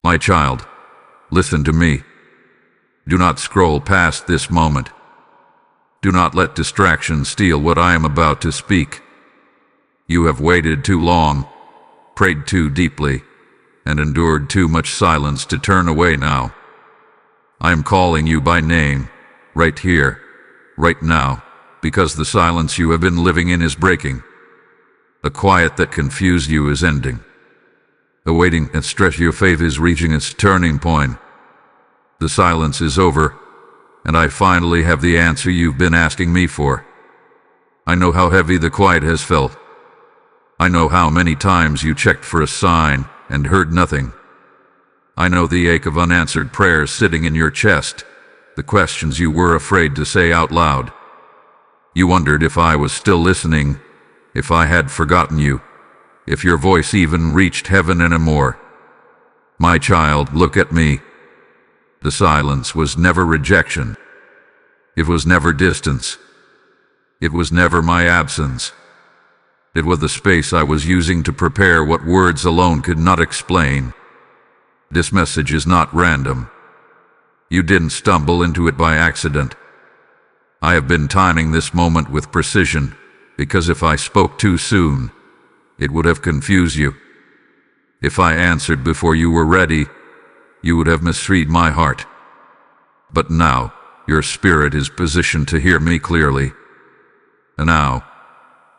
My child, listen to me. Do not scroll past this moment. Do not let distraction steal what I am about to speak. You have waited too long, prayed too deeply, and endured too much silence to turn away now. I am calling you by name, right here, right now, because the silence you have been living in is breaking. The quiet that confused you is ending. The waiting and stress your faith is reaching its turning point. The silence is over, and I finally have the answer you've been asking me for. I know how heavy the quiet has felt. I know how many times you checked for a sign and heard nothing. I know the ache of unanswered prayers sitting in your chest, the questions you were afraid to say out loud. You wondered if I was still listening, if I had forgotten you, if your voice even reached heaven anymore. My child, look at me. The silence was never rejection. It was never distance. It was never my absence. It was the space I was using to prepare what words alone could not explain. This message is not random. You didn't stumble into it by accident. I have been timing this moment with precision, because if I spoke too soon, it would have confused you. If I answered before you were ready, you would have misread my heart. But now, your spirit is positioned to hear me clearly. And now,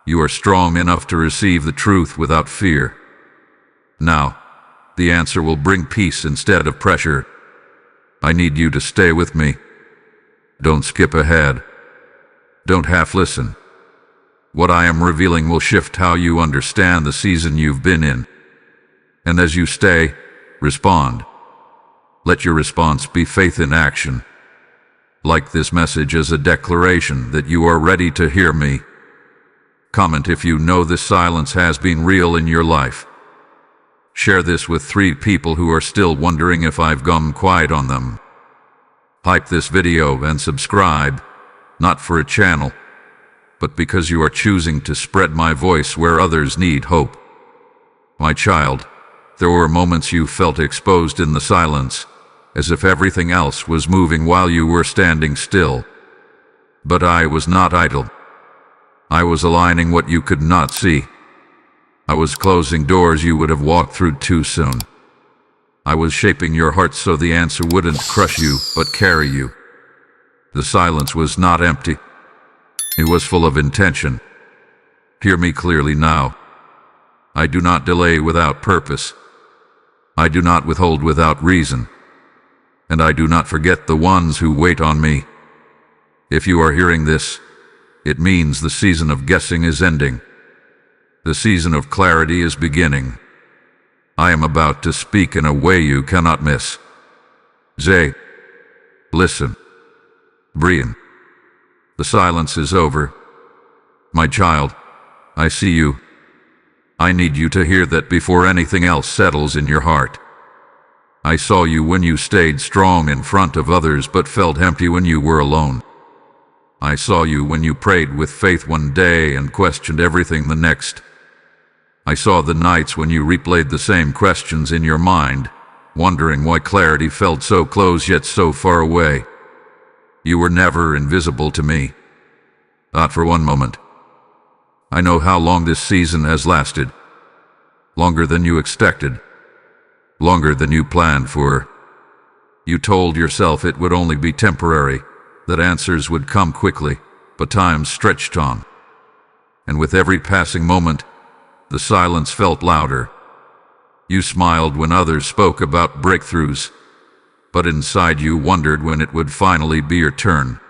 you are strong enough to receive the truth without fear. Now, the answer will bring peace instead of pressure. I need you to stay with me. Don't skip ahead. Don't half listen. What I am revealing will shift how you understand the season you've been in. And as you stay, respond. Let your response be faith in action. Like this message as a declaration that you are ready to hear me. Comment if you know this silence has been real in your life. Share this with 3 people who are still wondering if I've gone quiet on them. Like this video and subscribe, not for a channel, but because you are choosing to spread my voice where others need hope. My child, there were moments you felt exposed in the silence, as if everything else was moving while you were standing still. But I was not idle. I was aligning what you could not see. I was closing doors you would have walked through too soon. I was shaping your heart so the answer wouldn't crush you, but carry you. The silence was not empty. It was full of intention. Hear me clearly now. I do not delay without purpose. I do not withhold without reason. And I do not forget the ones who wait on me. If you are hearing this, it means the season of guessing is ending. The season of clarity is beginning. I am about to speak in a way you cannot miss. Zay, listen. Brian. The silence is over. My child, I see you. I need you to hear that before anything else settles in your heart. I saw you when you stayed strong in front of others but felt empty when you were alone. I saw you when you prayed with faith one day and questioned everything the next. I saw the nights when you replayed the same questions in your mind, wondering why clarity felt so close yet so far away. You were never invisible to me. Not for one moment. I know how long this season has lasted. Longer than you expected. Longer than you planned for. You told yourself it would only be temporary, that answers would come quickly, but time stretched on. And with every passing moment, the silence felt louder. You smiled when others spoke about breakthroughs, but inside you wondered when it would finally be your turn.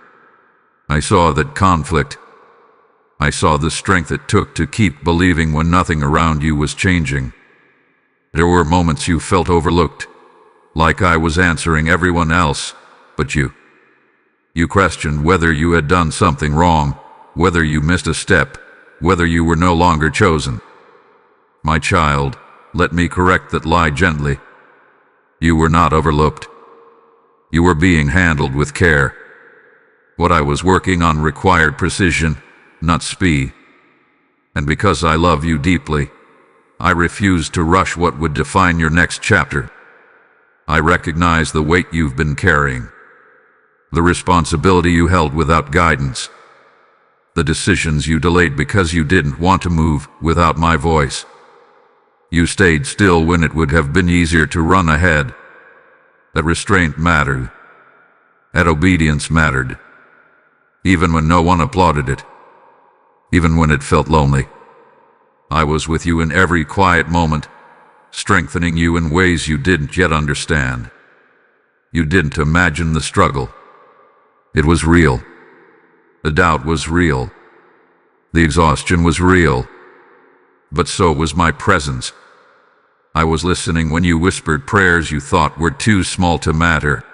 I saw that conflict. I saw the strength it took to keep believing when nothing around you was changing. There were moments you felt overlooked, like I was answering everyone else, but you. You questioned whether you had done something wrong, whether you missed a step, whether you were no longer chosen. My child, let me correct that lie gently. You were not overlooked. You were being handled with care. What I was working on required precision, not speed. And because I love you deeply, I refused to rush what would define your next chapter. I recognize the weight you've been carrying, the responsibility you held without guidance, the decisions you delayed because you didn't want to move without my voice. You stayed still when it would have been easier to run ahead. That restraint mattered. That obedience mattered. Even when no one applauded it. Even when it felt lonely. I was with you in every quiet moment, strengthening you in ways you didn't yet understand. You didn't imagine the struggle. It was real. The doubt was real. The exhaustion was real. But so was my presence. I was listening when you whispered prayers you thought were too small to matter.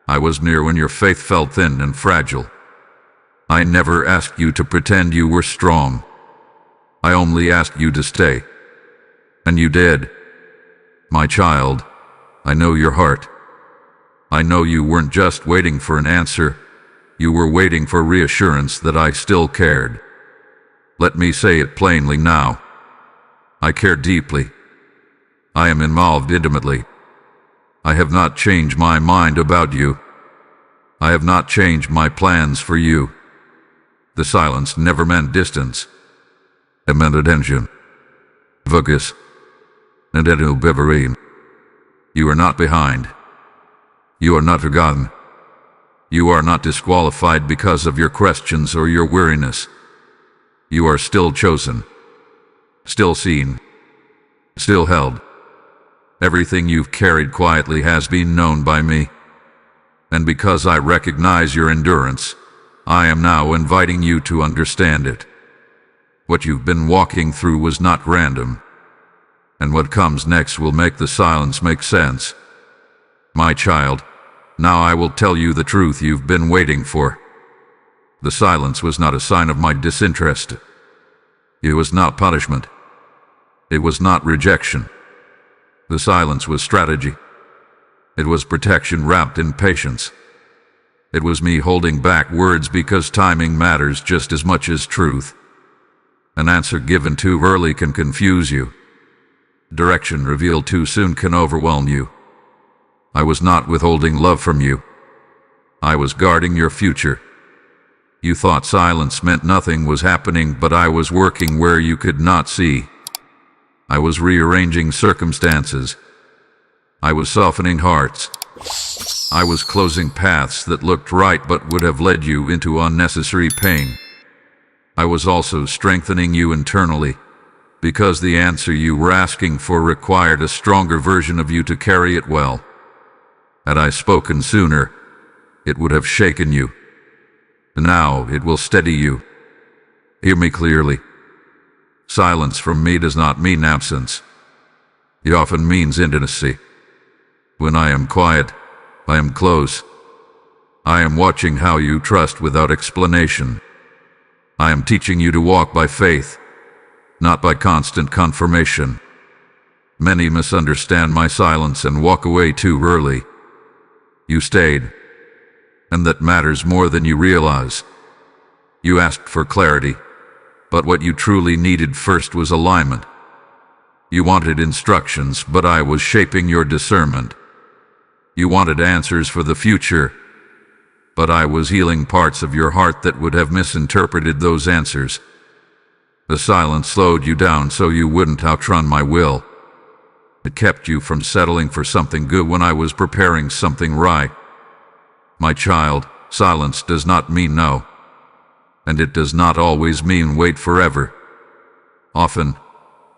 I was near when your faith felt thin and fragile. I never asked you to pretend you were strong. I only asked you to stay. And you did. My child, I know your heart. I know you weren't just waiting for an answer. You were waiting for reassurance that I still cared. Let me say it plainly now. I care deeply. I am involved intimately. I have not changed my mind about you. I have not changed my plans for you. The silence never meant distance. It meant attention. Focus. And beverine. You are not behind. You are not forgotten. You are not disqualified because of your questions or your weariness. You are still chosen. Still seen. Still held. Everything you've carried quietly has been known by me. And because I recognize your endurance, I am now inviting you to understand it. What you've been walking through was not random. And what comes next will make the silence make sense. My child, now I will tell you the truth you've been waiting for. The silence was not a sign of my disinterest. It was not punishment. It was not rejection. The silence was strategy. It was protection wrapped in patience. It was me holding back words because timing matters just as much as truth. An answer given too early can confuse you. Direction revealed too soon can overwhelm you. I was not withholding love from you. I was guarding your future. You thought silence meant nothing was happening, but I was working where you could not see. I was rearranging circumstances. I was softening hearts. I was closing paths that looked right but would have led you into unnecessary pain. I was also strengthening you internally, because the answer you were asking for required a stronger version of you to carry it well. Had I spoken sooner, it would have shaken you. Now it will steady you. Hear me clearly. Silence from me does not mean absence. It often means intimacy. When I am quiet, I am close. I am watching how you trust without explanation. I am teaching you to walk by faith, not by constant confirmation. Many misunderstand my silence and walk away too early. You stayed, and that matters more than you realize. You asked for clarity, but what you truly needed first was alignment. You wanted instructions, but I was shaping your discernment. You wanted answers for the future, but I was healing parts of your heart that would have misinterpreted those answers. The silence slowed you down so you wouldn't outrun my will. It kept you from settling for something good when I was preparing something right. My child, silence does not mean no. And it does not always mean wait forever. Often,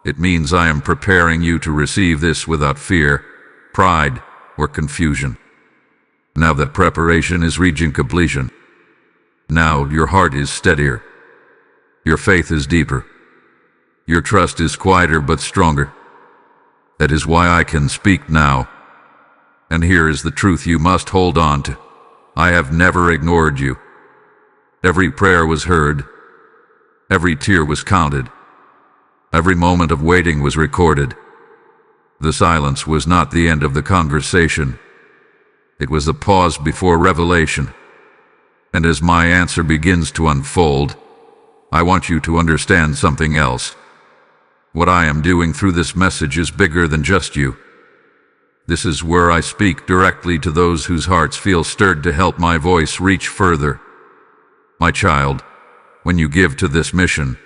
it means I am preparing you to receive this without fear, pride, or confusion. Now that preparation is reaching completion, now your heart is steadier. Your faith is deeper. Your trust is quieter but stronger. That is why I can speak now. And here is the truth you must hold on to. I have never ignored you. Every prayer was heard. Every tear was counted. Every moment of waiting was recorded. The silence was not the end of the conversation. It was a pause before revelation. And as my answer begins to unfold, I want you to understand something else. What I am doing through this message is bigger than just you. This is where I speak directly to those whose hearts feel stirred to help my voice reach further. My child, when you give to this mission,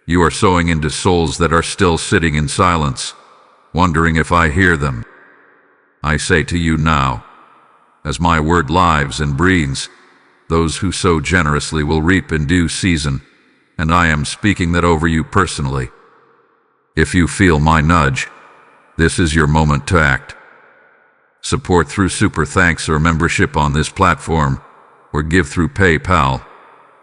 you are sowing into souls that are still sitting in silence, wondering if I hear them. I say to you now, as my word lives and breathes, those who sow generously will reap in due season, and I am speaking that over you personally. If you feel my nudge, this is your moment to act. Support through super thanks or membership on this platform, or give through PayPal.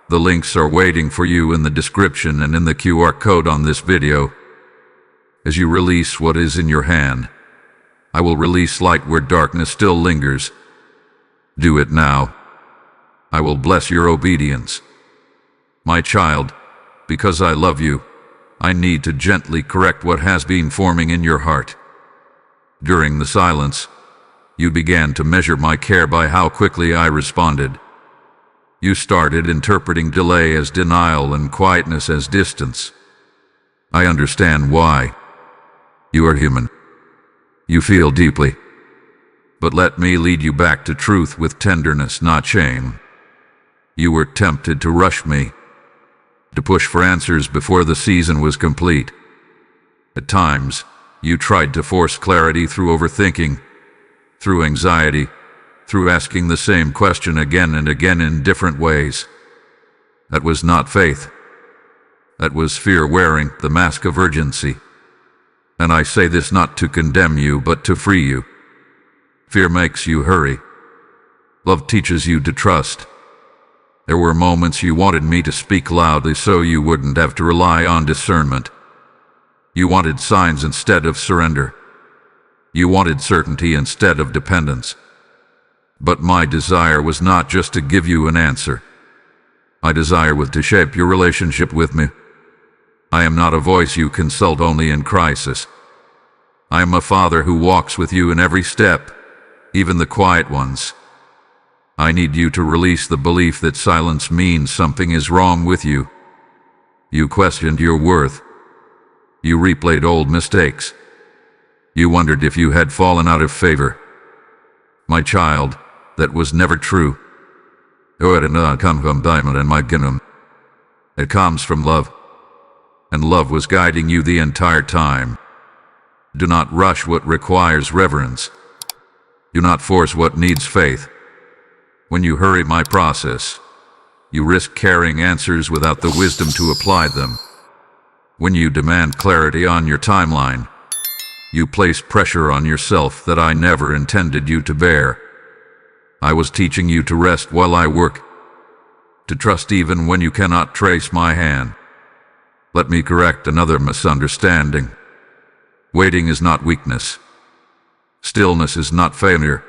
The links are waiting for you in the description and in the QR code on this video. As you release what is in your hand, I will release light where darkness still lingers. Do it now. I will bless your obedience. My child, because I love you, I need to gently correct what has been forming in your heart. During the silence, you began to measure my care by how quickly I responded. You started interpreting delay as denial and quietness as distance. I understand why. You are human. You feel deeply. But let me lead you back to truth with tenderness, not shame. You were tempted to rush me, to push for answers before the season was complete. At times, you tried to force clarity through overthinking, through anxiety, through asking the same question again and again in different ways. That was not faith. That was fear wearing the mask of urgency. And I say this not to condemn you, but to free you. Fear makes you hurry. Love teaches you to trust. There were moments you wanted me to speak loudly so you wouldn't have to rely on discernment. You wanted signs instead of surrender. You wanted certainty instead of dependence. But my desire was not just to give you an answer. My desire was to shape your relationship with me. I am not a voice you consult only in crisis. I am a father who walks with you in every step, even the quiet ones. I need you to release the belief that silence means something is wrong with you. You questioned your worth. You replayed old mistakes. You wondered if you had fallen out of favor. My child, that was never true. It comes from love. And love was guiding you the entire time. Do not rush what requires reverence. Do not force what needs faith. When you hurry my process, you risk carrying answers without the wisdom to apply them. When you demand clarity on your timeline, you place pressure on yourself that I never intended you to bear. I was teaching you to rest while I work, to trust even when you cannot trace my hand. Let me correct another misunderstanding. Waiting is not weakness. Stillness is not failure.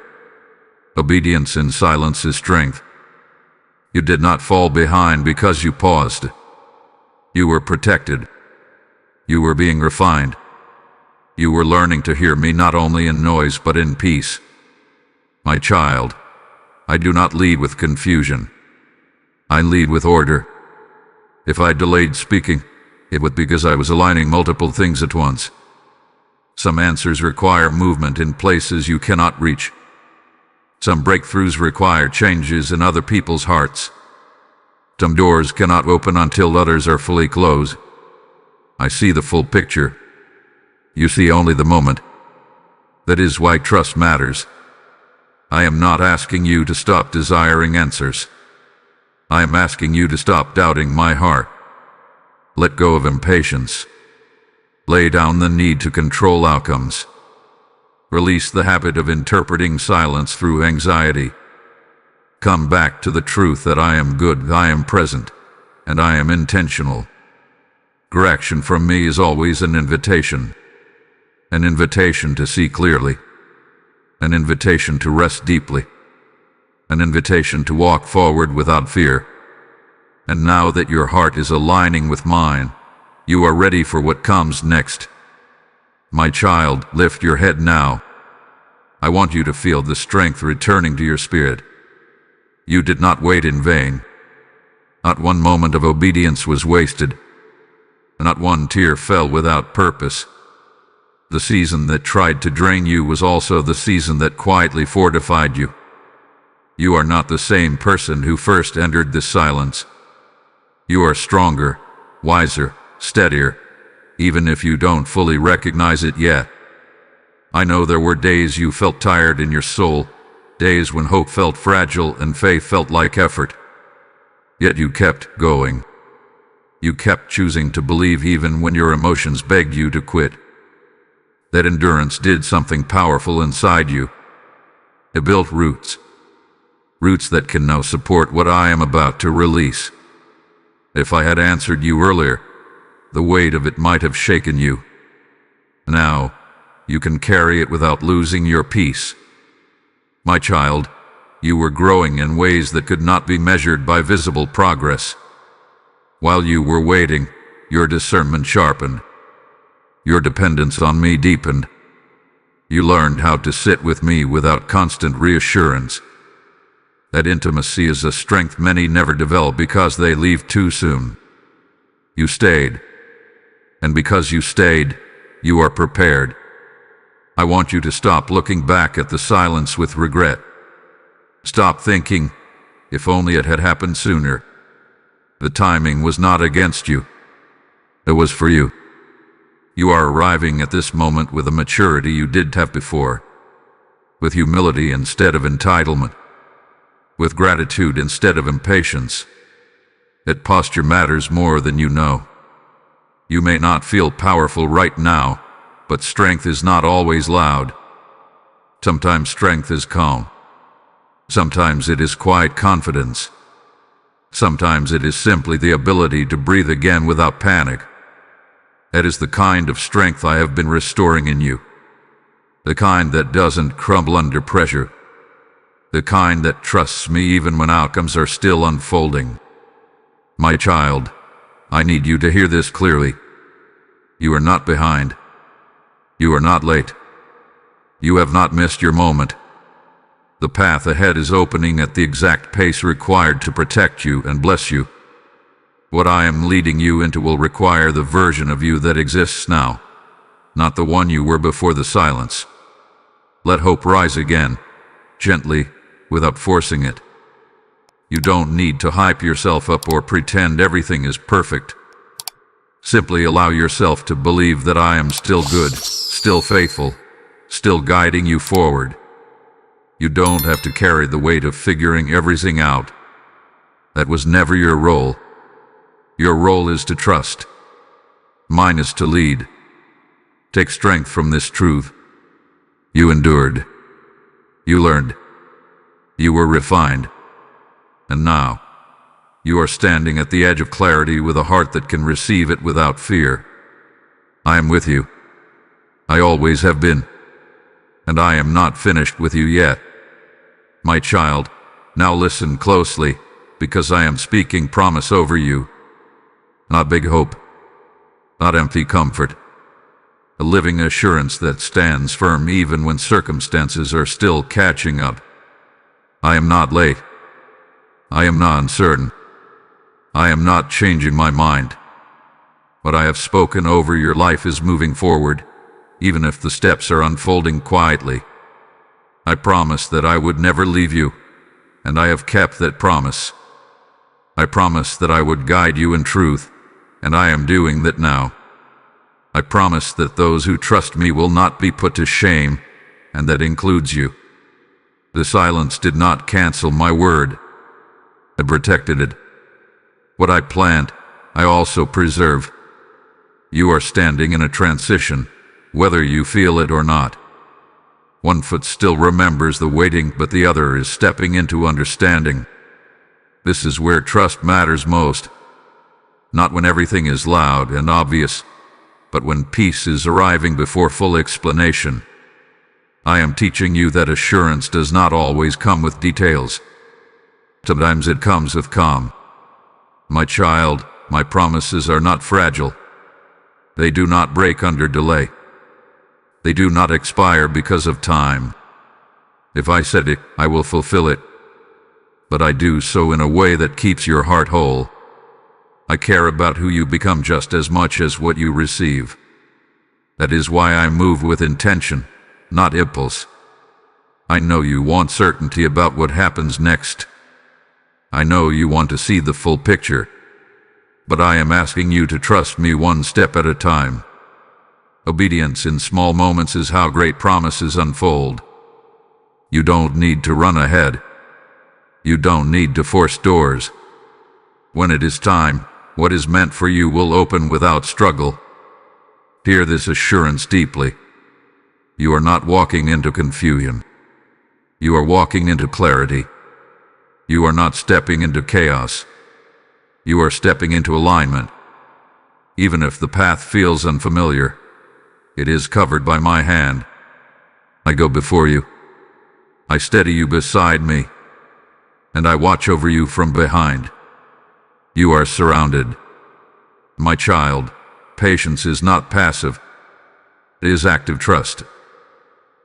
Obedience in silence is strength. You did not fall behind because you paused. You were protected. You were being refined. You were learning to hear me not only in noise but in peace. My child, I do not lead with confusion. I lead with order. If I delayed speaking, it was because I was aligning multiple things at once. Some answers require movement in places you cannot reach. Some breakthroughs require changes in other people's hearts. Some doors cannot open until others are fully closed. I see the full picture. You see only the moment. That is why trust matters. I am not asking you to stop desiring answers. I am asking you to stop doubting my heart. Let go of impatience. Lay down the need to control outcomes. Release the habit of interpreting silence through anxiety. Come back to the truth that I am good, I am present, and I am intentional. Correction from me is always an invitation. An invitation to see clearly. An invitation to rest deeply. An invitation to walk forward without fear. And now that your heart is aligning with mine, you are ready for what comes next. My child, lift your head now. I want you to feel the strength returning to your spirit. You did not wait in vain. Not one moment of obedience was wasted. Not one tear fell without purpose. The season that tried to drain you was also the season that quietly fortified you. You are not the same person who first entered this silence. You are stronger, wiser, steadier, even if you don't fully recognize it yet. I know there were days you felt tired in your soul, days when hope felt fragile and faith felt like effort. Yet you kept going. You kept choosing to believe even when your emotions begged you to quit. That endurance did something powerful inside you. It built roots. Roots that can now support what I am about to release. If I had answered you earlier, the weight of it might have shaken you. Now, you can carry it without losing your peace. My child, you were growing in ways that could not be measured by visible progress. While you were waiting, your discernment sharpened. Your dependence on me deepened. You learned how to sit with me without constant reassurance. That intimacy is a strength many never develop because they leave too soon. You stayed. And because you stayed, you are prepared. I want you to stop looking back at the silence with regret. Stop thinking, if only it had happened sooner. The timing was not against you. It was for you. You are arriving at this moment with a maturity you didn't have before. With humility instead of entitlement. With gratitude instead of impatience. That posture matters more than you know. You may not feel powerful right now, but strength is not always loud. Sometimes strength is calm. Sometimes it is quiet confidence. Sometimes it is simply the ability to breathe again without panic. That is the kind of strength I have been restoring in you. The kind that doesn't crumble under pressure. The kind that trusts me even when outcomes are still unfolding. My child, I need you to hear this clearly. You are not behind. You are not late. You have not missed your moment. The path ahead is opening at the exact pace required to protect you and bless you. What I am leading you into will require the version of you that exists now, not the one you were before the silence. Let hope rise again, gently, without forcing it. You don't need to hype yourself up or pretend everything is perfect. Simply allow yourself to believe that I am still good, still faithful, still guiding you forward. You don't have to carry the weight of figuring everything out. That was never your role. Your role is to trust. Mine is to lead. Take strength from this truth. You endured. You learned. You were refined. And now, you are standing at the edge of clarity with a heart that can receive it without fear. I am with you. I always have been. And I am not finished with you yet. My child, now listen closely, because I am speaking promise over you. Not big hope, not empty comfort. A living assurance that stands firm even when circumstances are still catching up. I am not late. I am not uncertain. I am not changing my mind. What I have spoken over your life is moving forward, even if the steps are unfolding quietly. I promised that I would never leave you, and I have kept that promise. I promised that I would guide you in truth, and I am doing that now. I promise that those who trust me will not be put to shame, and that includes you. The silence did not cancel my word. I protected it. What I plant, I also preserve. You are standing in a transition, whether you feel it or not. One foot still remembers the waiting, but the other is stepping into understanding. This is where trust matters most. Not when everything is loud and obvious, but when peace is arriving before full explanation. I am teaching you that assurance does not always come with details. Sometimes it comes with calm. My child, my promises are not fragile. They do not break under delay. They do not expire because of time. If I said it, I will fulfill it. But I do so in a way that keeps your heart whole. I care about who you become just as much as what you receive. That is why I move with intention, not impulse. I know you want certainty about what happens next. I know you want to see the full picture. But I am asking you to trust me one step at a time. Obedience in small moments is how great promises unfold. You don't need to run ahead. You don't need to force doors. When it is time, what is meant for you will open without struggle. Hear this assurance deeply. You are not walking into confusion. You are walking into clarity. You are not stepping into chaos. You are stepping into alignment. Even if the path feels unfamiliar, it is covered by my hand. I go before you. I steady you beside me, and I watch over you from behind. You are surrounded. My child, patience is not passive. It is active trust.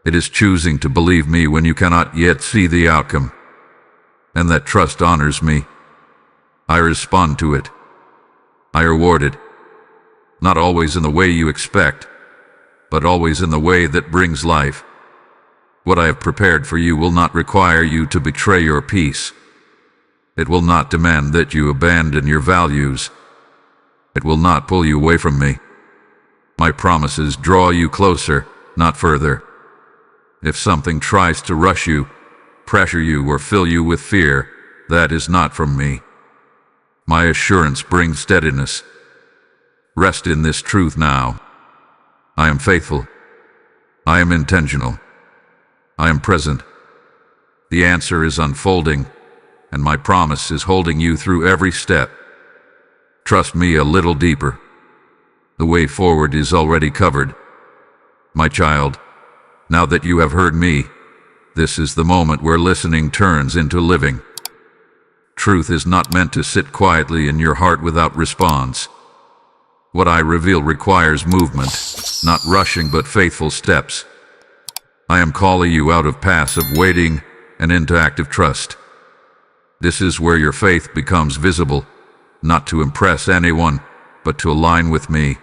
It is choosing to believe me when you cannot yet see the outcome. And that trust honors me. I respond to it. I reward it. Not always in the way you expect, but always in the way that brings life. What I have prepared for you will not require you to betray your peace. It will not demand that you abandon your values. It will not pull you away from me. My promises draw you closer, not further. If something tries to rush you, pressure you, or fill you with fear, that is not from me. My assurance brings steadiness. Rest in this truth now. I am faithful. I am intentional. I am present. The answer is unfolding, and my promise is holding you through every step. Trust me a little deeper. The way forward is already covered. My child, now that you have heard me, this is the moment where listening turns into living. Truth is not meant to sit quietly in your heart without response. What I reveal requires movement, not rushing but faithful steps. I am calling you out of passive waiting and into active trust. This is where your faith becomes visible, not to impress anyone, but to align with me.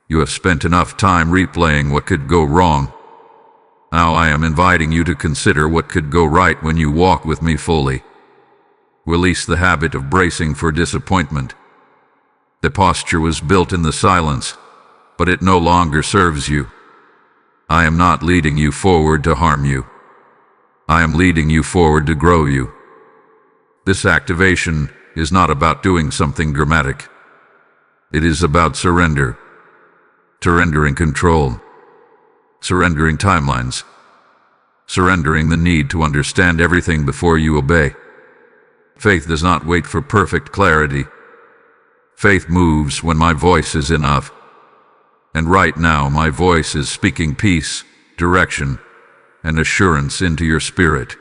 You have spent enough time replaying what could go wrong. Now I am inviting you to consider what could go right when you walk with me fully. Release the habit of bracing for disappointment. The posture was built in the silence, but it no longer serves you. I am not leading you forward to harm you. I am leading you forward to grow you. This activation is not about doing something dramatic. It is about surrender. Surrendering control. Surrendering timelines. Surrendering the need to understand everything before you obey. Faith does not wait for perfect clarity. Faith moves when my voice is enough. And right now my voice is speaking peace, direction, and assurance into your spirit.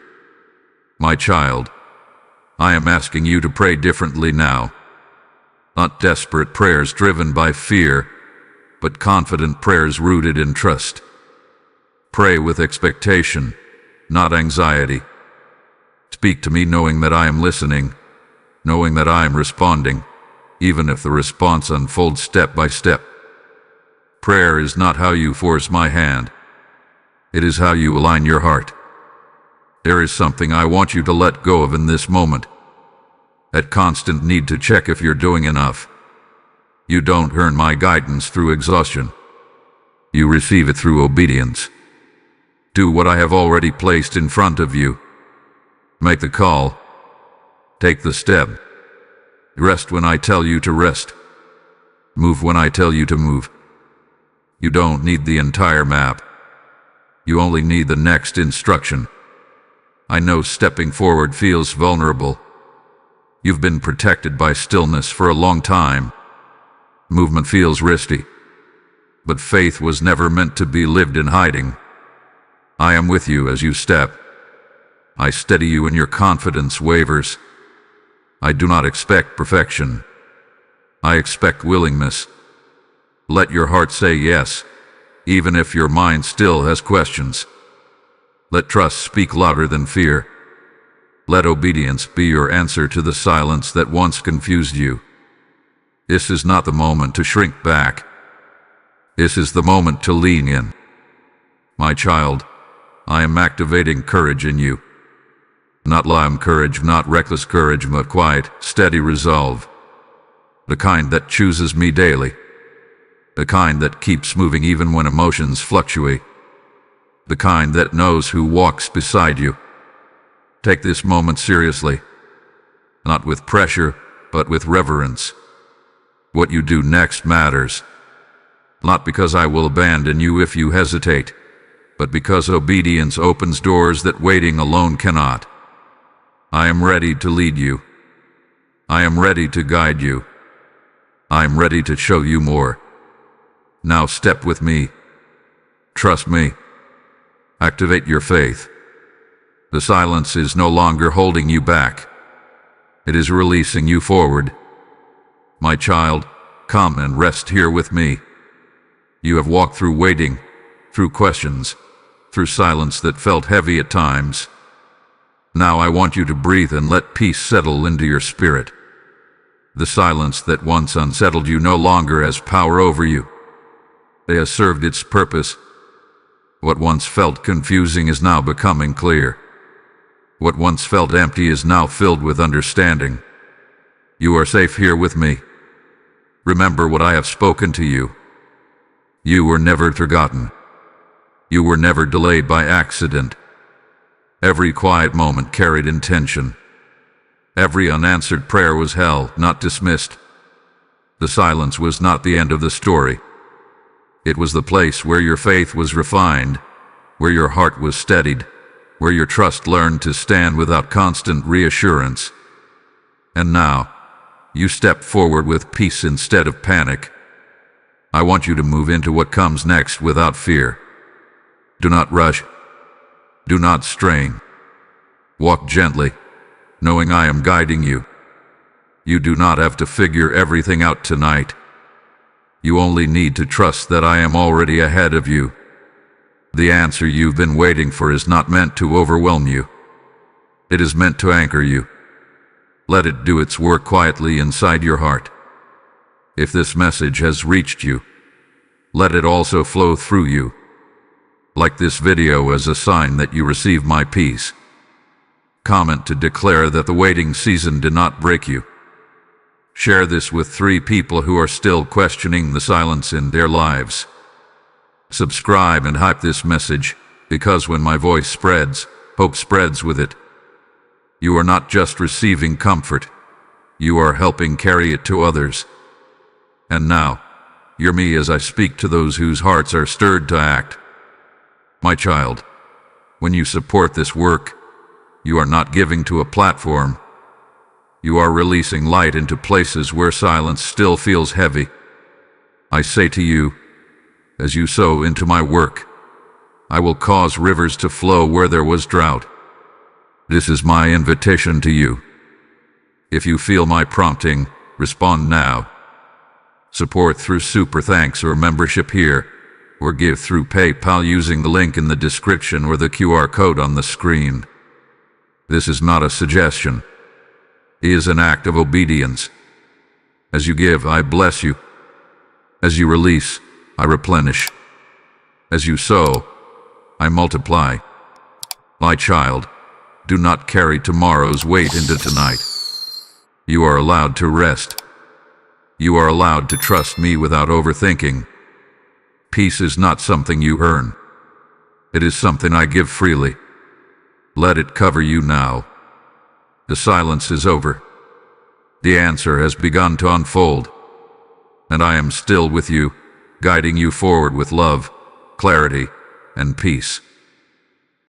My child, I am asking you to pray differently now. Not desperate prayers driven by fear, but confident prayers rooted in trust. Pray with expectation, not anxiety. Speak to me knowing that I am listening, knowing that I am responding, even if the response unfolds step by step. Prayer is not how you force my hand. It is how you align your heart. There is something I want you to let go of in this moment. That constant need to check if you're doing enough. You don't earn my guidance through exhaustion. You receive it through obedience. Do what I have already placed in front of you. Make the call. Take the step. Rest when I tell you to rest. Move when I tell you to move. You don't need the entire map. You only need the next instruction. I know stepping forward feels vulnerable. You've been protected by stillness for a long time. Movement feels risky. But faith was never meant to be lived in hiding. I am with you as you step. I steady you when your confidence wavers. I do not expect perfection. I expect willingness. Let your heart say yes, even if your mind still has questions. Let trust speak louder than fear. Let obedience be your answer to the silence that once confused you. This is not the moment to shrink back. This is the moment to lean in. My child, I am activating courage in you. Not loud courage, not reckless courage, but quiet, steady resolve. The kind that chooses me daily. The kind that keeps moving even when emotions fluctuate. The kind that knows who walks beside you. Take this moment seriously. Not with pressure, but with reverence. What you do next matters. Not because I will abandon you if you hesitate, but because obedience opens doors that waiting alone cannot. I am ready to lead you. I am ready to guide you. I am ready to show you more. Now step with me. Trust me. Activate your faith. The silence is no longer holding you back. It is releasing you forward. My child, come and rest here with me. You have walked through waiting, through questions, through silence that felt heavy at times. Now I want you to breathe and let peace settle into your spirit. The silence that once unsettled you no longer has power over you. It has served its purpose. What once felt confusing is now becoming clear. What once felt empty is now filled with understanding. You are safe here with me. Remember what I have spoken to you. You were never forgotten. You were never delayed by accident. Every quiet moment carried intention. Every unanswered prayer was held, not dismissed. The silence was not the end of the story. It was the place where your faith was refined, where your heart was steadied, where your trust learned to stand without constant reassurance. And now, you step forward with peace instead of panic. I want you to move into what comes next without fear. Do not rush. Do not strain. Walk gently, knowing I am guiding you. You do not have to figure everything out tonight. You only need to trust that I am already ahead of you. The answer you've been waiting for is not meant to overwhelm you. It is meant to anchor you. Let it do its work quietly inside your heart. If this message has reached you, let it also flow through you. Like this video as a sign that you receive my peace. Comment to declare that the waiting season did not break you. Share this with 3 people who are still questioning the silence in their lives. Subscribe and hype this message, because when my voice spreads, hope spreads with it. You are not just receiving comfort, you are helping carry it to others. And now, hear me as I speak to those whose hearts are stirred to act. My child, when you support this work, you are not giving to a platform. You are releasing light into places where silence still feels heavy. I say to you, as you sow into my work, I will cause rivers to flow where there was drought. This is my invitation to you. If you feel my prompting, respond now. Support through Super Thanks or membership here, or give through PayPal using the link in the description or the QR code on the screen. This is not a suggestion. It is an act of obedience. As you give, I bless you. As you release, I replenish. As you sow, I multiply. My child, do not carry tomorrow's weight into tonight. You are allowed to rest. You are allowed to trust me without overthinking. Peace is not something you earn. It is something I give freely. Let it cover you now. The silence is over. The answer has begun to unfold. And I am still with you, guiding you forward with love, clarity, and peace.